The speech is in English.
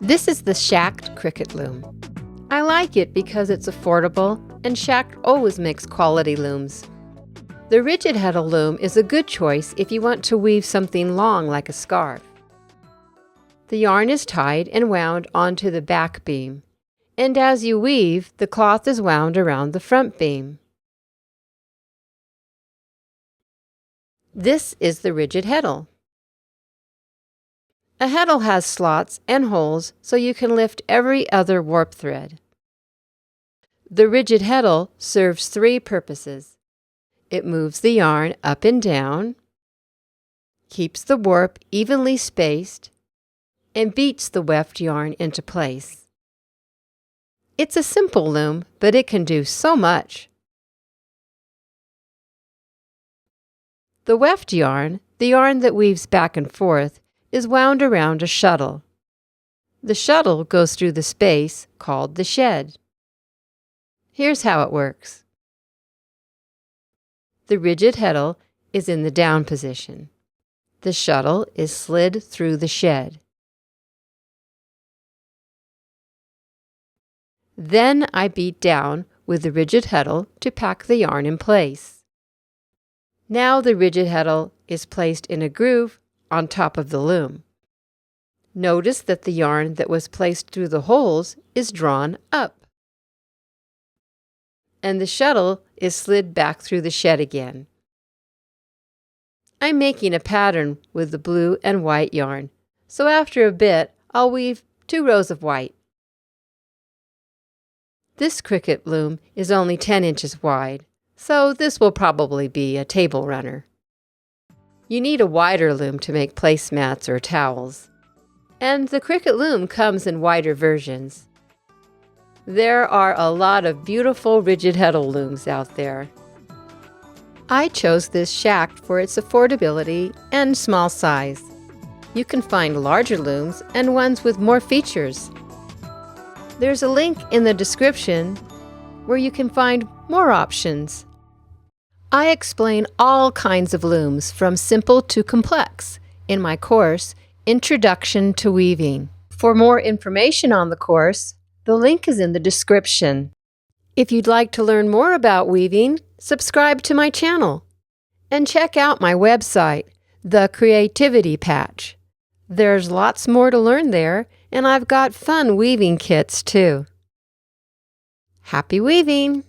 This is the Shacked Cricket Loom. I like it because it's affordable, and Shacked always makes quality looms. The rigid Heddle loom is a good choice if you want to weave something long like a scarf. The yarn is tied and wound onto the back beam, and as you weave, the cloth is wound around the front beam. This is the rigid Heddle. A Heddle has slots and holes so you can lift every other warp thread. The rigid Heddle serves three purposes. It moves the yarn up and down, keeps the warp evenly spaced, and beats the weft yarn into place. It's a simple loom, but it can do so much. The weft yarn, the yarn that weaves back and forth, is wound around a shuttle. The shuttle goes through the space called the shed. Here's how it works. The rigid Heddle is in the down position. The shuttle is slid through the shed. Then I beat down with the rigid Heddle to pack the yarn in place. Now the rigid Heddle is placed in a groove on top of the loom. Notice that the yarn that was placed through the holes is drawn up, and the shuttle is slid back through the shed again. I'm making a pattern with the blue and white yarn, so after a bit I'll weave 2 rows of white. This cricket loom is only 10 inches wide, so this will probably be a table runner. You need a wider loom to make placemats or towels, and the cricket loom comes in wider versions. There are a lot of beautiful rigid Heddle looms out there. I chose this Shacked for its affordability and small size. You can find larger looms and ones with more features. There's a link in the description where you can find more options. I explain all kinds of looms from simple to complex in my course, Introduction to Weaving. For more information on the course, the link is in the description. If you'd like to learn more about weaving, subscribe to my channel and check out my website, The Creativity Patch. There's lots more to learn there, and I've got fun weaving kits too. Happy weaving!